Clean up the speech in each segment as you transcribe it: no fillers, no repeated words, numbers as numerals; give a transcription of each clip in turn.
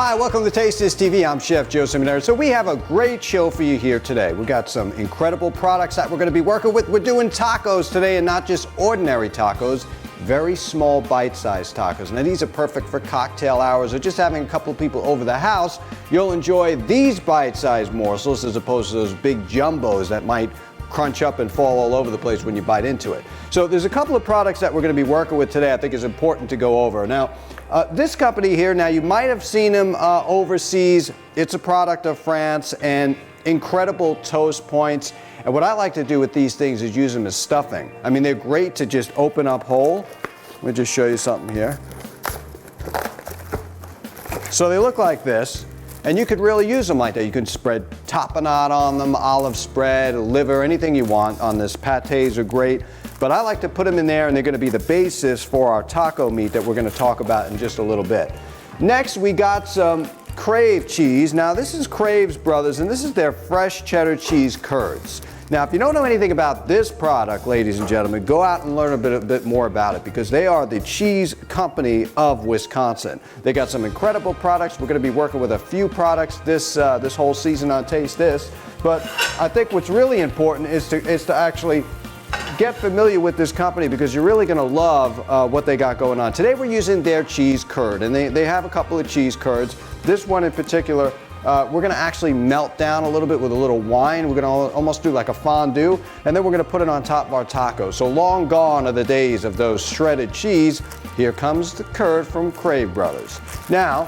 Hi, welcome to Taste This TV. I'm Chef Joe Ciminera. So we have a great show for you here today. We've got some incredible products that we're going to be working with. We're doing tacos today, and not just ordinary tacos, very small bite-sized tacos. Now these are perfect for cocktail hours or just having a couple of people over the house. You'll enjoy these bite-sized morsels as opposed to those big jumbos that might crunch up and fall all over the place when you bite into it. So there's a couple of products that we're going to be working with today I think is important to go over. Now, this company here, now you might have seen them overseas. It's a product of France and incredible toast points. And what I like to do with these things is use them as stuffing. I mean, they're great to just open up whole. Let me just show you something here. So they look like this. And you could really use them like that. You can spread tapenade on them, olive spread, liver, anything you want on this. Pâtés are great. But I like to put them in there, and they're going to be the basis for our taco meat that we're going to talk about in just a little bit. Next, we got some Crave cheese. Now, this is Crave's Brothers, and this is their fresh cheddar cheese curds. Now, if you don't know anything about this product, ladies and gentlemen, go out and learn a bit more about it, because they are the cheese company of Wisconsin. They got some incredible products. We're going to be working with a few products this whole season on Taste This. But I think what's really important is to actually get familiar with this company, because you're really going to love what they got going on. Today we're using their cheese curd, and they have a couple of cheese curds. This one in particular, we're going to actually melt down a little bit with a little wine. We're going to almost do like a fondue, and then we're going to put it on top of our tacos. So long gone are the days of those shredded cheese. Here comes the curd from Crave Brothers. Now,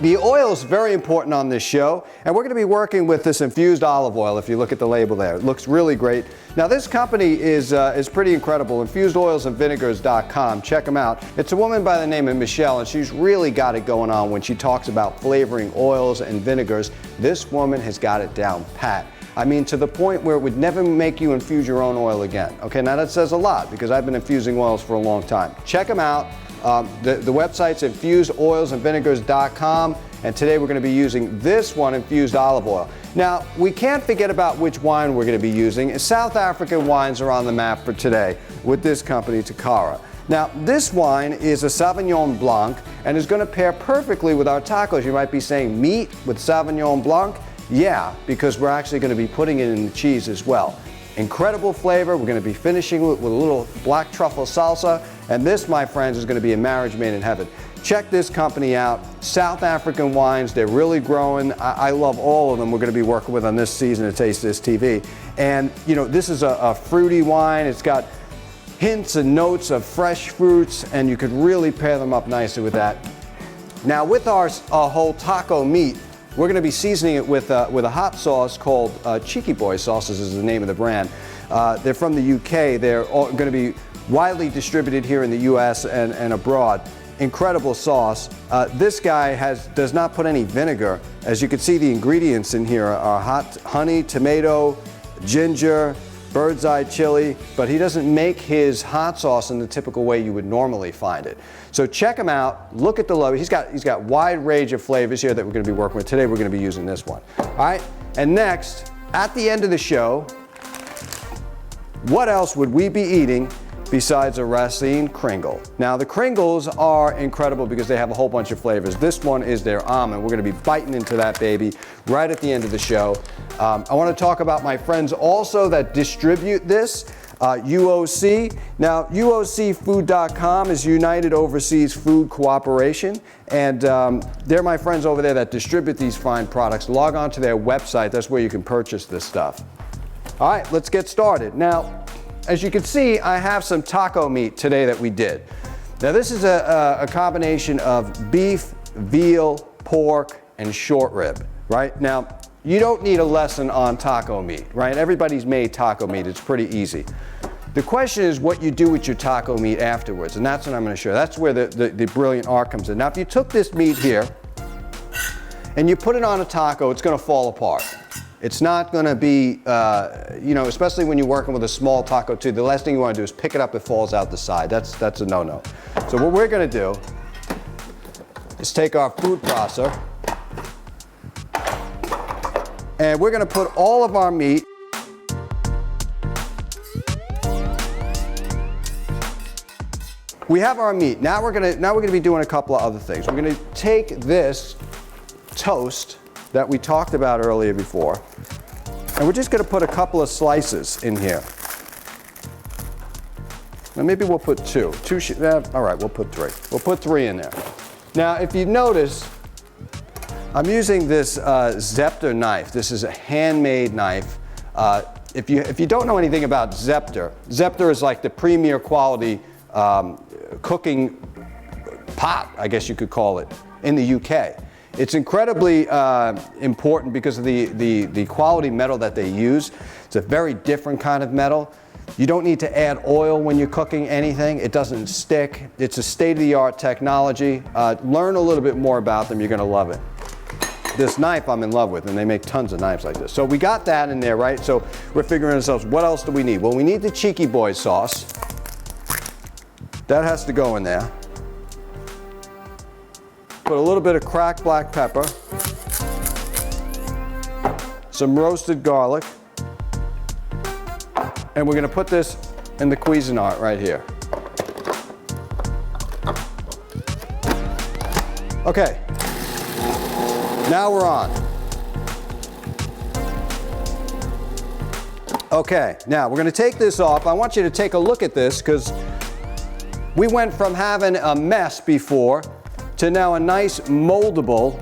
the oil is very important on this show, and we're going to be working with this infused olive oil. If you look at the label there, it looks really great. Now, this company is pretty incredible. InfusedOilsAndVinegars.com. Check them out. It's a woman by the name of Michelle, and she's really got it going on when she talks about flavoring oils and vinegars. This woman has got it down pat. I mean, to the point where it would never make you infuse your own oil again. Okay, now that says a lot, because I've been infusing oils for a long time. Check them out. The website's InfusedOilsAndVinegars.com, and today we're going to be using this one, infused olive oil. Now, we can't forget about which wine we're going to be using. South African wines are on the map for today with this company, Takara. Now, this wine is a Sauvignon Blanc and is going to pair perfectly with our tacos. You might be saying, meat with Sauvignon Blanc? Yeah, because we're actually going to be putting it in the cheese as well. Incredible flavor. We're going to be finishing with a little black truffle salsa. And this, my friends, is going to be a marriage made in heaven. Check this company out. South African wines, they're really growing. I love all of them we're going to be working with on this season of Taste This TV. And, you know, this is a fruity wine. It's got hints and notes of fresh fruits, and you could really pair them up nicely with that. Now, with our whole taco meat, we're going to be seasoning it with a hot sauce called Cheeky Boy Sauces is the name of the brand. They're from the UK. They're going to be widely distributed here in the US and abroad. Incredible sauce. This guy does not put any vinegar. As you can see, the ingredients in here are hot honey, tomato, ginger, bird's eye chili, but he doesn't make his hot sauce in the typical way you would normally find it. So check him out, look at the logo. He's got wide range of flavors here that we're going to be working with. Today we're going to be using this one. All right, and next, at the end of the show, what else would we be eating besides a Racine Kringle? Now, the Kringles are incredible because they have a whole bunch of flavors. This one is their almond. We're going to be biting into that baby right at the end of the show. I want to talk about my friends also that distribute this, UOC. Now, UOCfood.com is United Overseas Food Cooperation, and they're my friends over there that distribute these fine products. Log on to their website. That's where you can purchase this stuff. All right, let's get started. Now, as you can see, I have some taco meat today that we did. Now, this is a combination of beef, veal, pork, and short rib, right? Now, you don't need a lesson on taco meat, right? Everybody's made taco meat. It's pretty easy. The question is what you do with your taco meat afterwards, and that's what I'm going to show you. That's where the brilliant art comes in. Now, if you took this meat here and you put it on a taco, it's going to fall apart. It's not going to be, you know, especially when you're working with a small taco too, the last thing you want to do is pick it up, it falls out the side. That's a no-no. So what we're going to do is take our food processor, and we're going to put all of our meat we have our meat. Now we're gonna be doing a couple of other things. We're gonna take this toast that we talked about earlier before, and we're just gonna put a couple of slices in here. Now maybe we'll put two. All right, we'll put three. We'll put three in there. Now, if you notice, I'm using this Zepter knife. This is a handmade knife. If you don't know anything about Zepter, Zepter is like the premier quality cooking pot, I guess you could call it, in the UK. It's incredibly important because of the quality metal that they use. It's a very different kind of metal. You don't need to add oil when you're cooking anything. It doesn't stick. It's a state-of-the-art technology. Learn a little bit more about them. You're going to love it. This knife I'm in love with, and they make tons of knives like this. So we got that in there, right? So we're figuring ourselves, what else do we need? Well, we need the Cheeky Boy sauce. That has to go in there. Put a little bit of cracked black pepper. Some roasted garlic. And we're gonna put this in the Cuisinart right here. Okay, now we're on. Okay, now we're gonna take this off. I want you to take a look at this because we went from having a mess before to now a nice moldable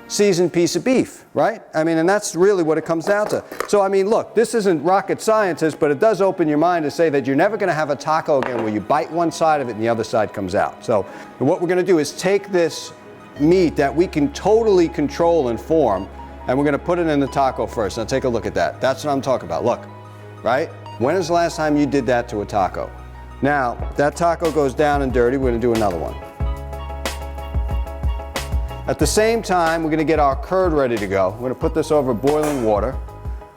seasoned piece of beef, right? I mean, and that's really what it comes down to. So, I mean, look, this isn't rocket science, but it does open your mind to say that you're never gonna have a taco again where you bite one side of it and the other side comes out. So, what we're gonna do is take this meat that we can totally control and form, and we're gonna put it in the taco first. Now, take a look at that. That's what I'm talking about. Look, right? When is the last time you did that to a taco? Now, that taco goes down and dirty. We're gonna do another one. At the same time, we're gonna get our curd ready to go. We're gonna put this over boiling water.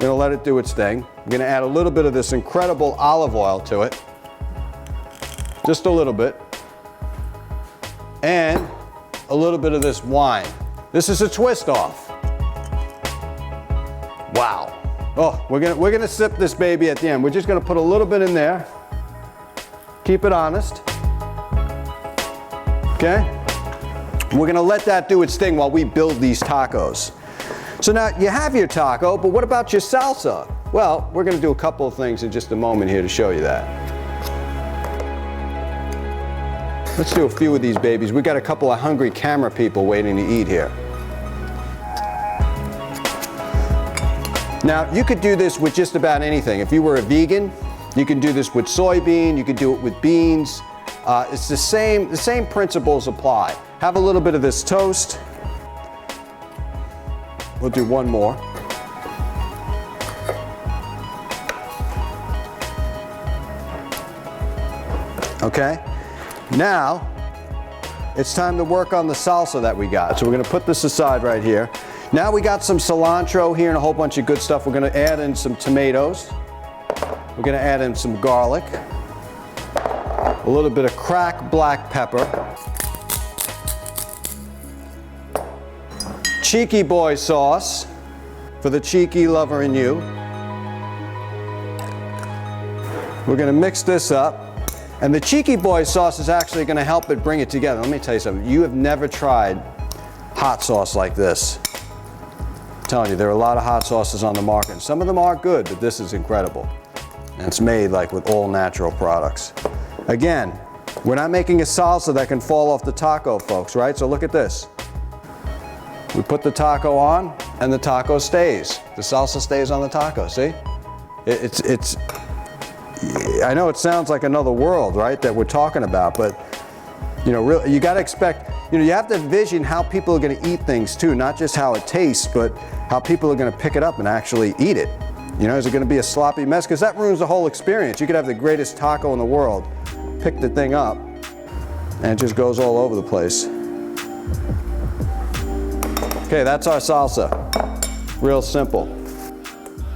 We're gonna let it do its thing. We're gonna add a little bit of this incredible olive oil to it. Just a little bit. And a little bit of this wine. This is a twist off. Wow. Oh, we're gonna sip this baby at the end. We're just gonna put a little bit in there. Keep it honest. Okay? We're gonna let that do its thing while we build these tacos. So now you have your taco, but what about your salsa? Well, we're gonna do a couple of things in just a moment here to show you that. Let's do a few of these babies. We got a couple of hungry camera people waiting to eat here. Now, you could do this with just about anything. If you were a vegan, you can do this with soybean, you could do it with beans. It's the same principles apply. Have a little bit of this toast. We'll do one more. Okay, now it's time to work on the salsa that we got. So we're gonna put this aside right here. Now we got some cilantro here and a whole bunch of good stuff. We're gonna add in some tomatoes. We're gonna add in some garlic. A little bit of cracked black pepper. Cheeky Boy sauce for the cheeky lover in you. We're gonna mix this up. And the Cheeky Boy sauce is actually gonna help it bring it together. Let me tell you something. You have never tried hot sauce like this. I'm telling you, there are a lot of hot sauces on the market. Some of them are good, but this is incredible. And it's made like with all natural products. Again, we're not making a salsa that can fall off the taco, folks, right? So look at this. We put the taco on and the taco stays. The salsa stays on the taco, see? I know it sounds like another world, right, that we're talking about, but you know, really, you gotta expect, you know, you have to envision how people are gonna eat things too, not just how it tastes, but how people are gonna pick it up and actually eat it. You know, is it gonna be a sloppy mess? Because that ruins the whole experience. You could have the greatest taco in the world, pick the thing up, and it just goes all over the place. Okay, that's our salsa. Real simple.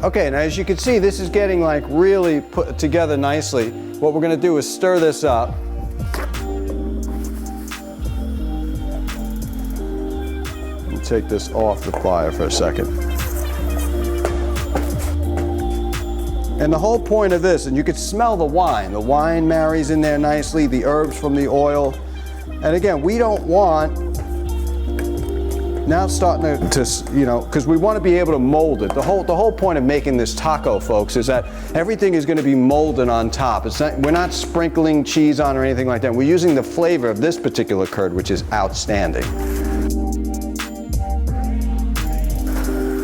Okay, now as you can see, this is getting like really put together nicely. What we're gonna do is stir this up. We'll take this off the fire for a second. And the whole point of this, and you could smell the wine marries in there nicely, the herbs from the oil. And again, we don't want, now it's starting to you know, because we want to be able to mold it. The whole point of making this taco, folks, is that everything is going to be molded on top. It's not, we're not sprinkling cheese on or anything like that. We're using the flavor of this particular curd, which is outstanding.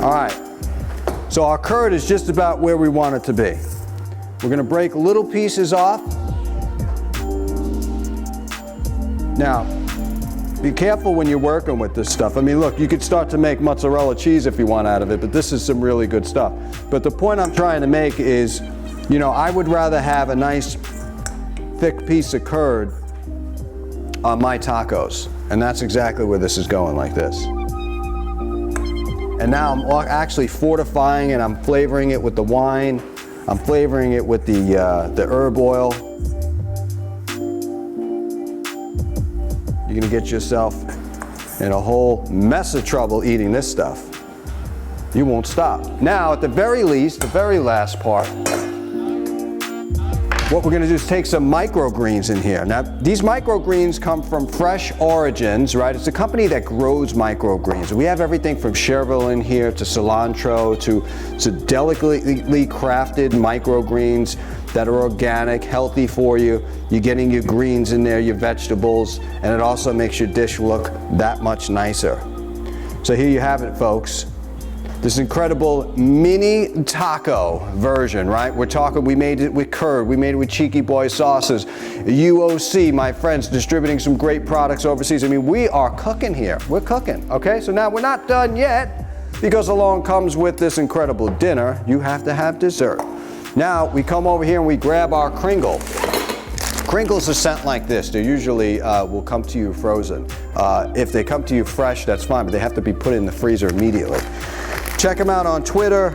All right, so our curd is just about where we want it to be. We're going to break little pieces off. Now, be careful when you're working with this stuff. I mean, look, you could start to make mozzarella cheese if you want out of it, but this is some really good stuff. But the point I'm trying to make is, you know, I would rather have a nice thick piece of curd on my tacos. And that's exactly where this is going, like this. And now I'm actually fortifying it. I'm flavoring it with the wine. I'm flavoring it with the herb oil. You're gonna get yourself in a whole mess of trouble eating this stuff. You won't stop. Now, at the very least, the very last part, what we're gonna do is take some microgreens in here. Now, these microgreens come from Fresh Origins, right? It's a company that grows microgreens. We have everything from chervil in here to cilantro to delicately crafted microgreens that are organic, healthy for you. You're getting your greens in there, your vegetables, and it also makes your dish look that much nicer. So here you have it, folks. This incredible mini taco version, right? We're talking, we made it with curd, we made it with Cheeky Boy sauces, UOC, my friends, distributing some great products overseas. I mean, we are cooking here. We're cooking, okay? So now we're not done yet, because along comes with this incredible dinner, you have to have dessert. Now, we come over here and we grab our Kringle. Kringles are sent like this. They usually will come to you frozen. If they come to you fresh, that's fine, but they have to be put in the freezer immediately. Check them out on Twitter.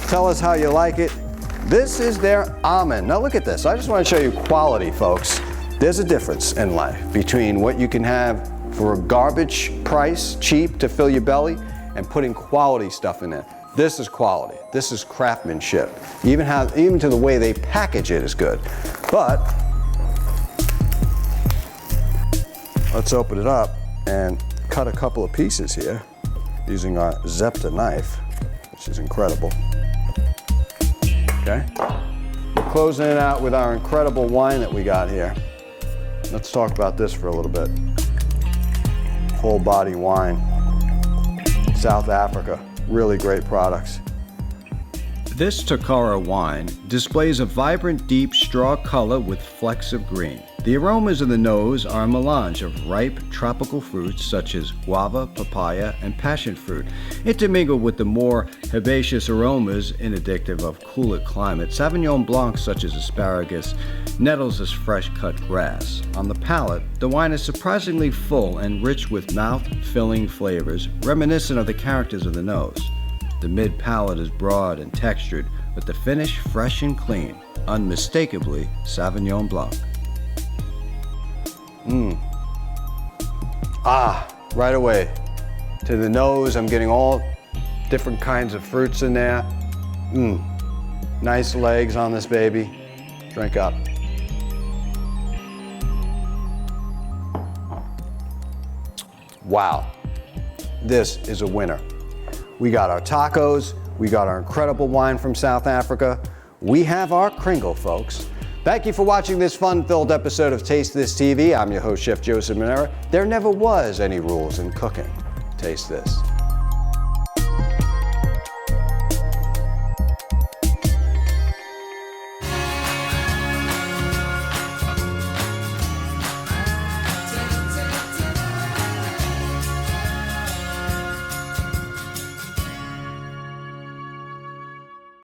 Tell us how you like it. This is their almond. Now look at this. I just want to show you quality, folks. There's a difference in life between what you can have for a garbage price, cheap to fill your belly, and putting quality stuff in there. This is quality. This is craftsmanship. Even to the way they package it is good. But let's open it up and cut a couple of pieces here using our Zepta knife, which is incredible. Okay? We're closing it out with our incredible wine that we got here. Let's talk about this for a little bit. Whole body wine. South Africa. Really great products. This Takara wine displays a vibrant, deep straw color with flecks of green. The aromas in the nose are a melange of ripe tropical fruits such as guava, papaya, and passion fruit, intermingled with the more herbaceous aromas indicative of cooler climates. Sauvignon Blanc such as asparagus, nettles as fresh-cut grass. On the palate, the wine is surprisingly full and rich with mouth-filling flavors, reminiscent of the characters of the nose. The mid-palate is broad and textured, with the finish fresh and clean, unmistakably Sauvignon Blanc. Right away. To the nose, I'm getting all different kinds of fruits in there. Nice legs on this baby. Drink up. Wow. This is a winner. We got our tacos, we got our incredible wine from South Africa, we have our Kringle, folks. Thank you for watching this fun-filled episode of Taste This TV. I'm your host, Chef Joe Ciminera. There never was any rules in cooking. Taste this.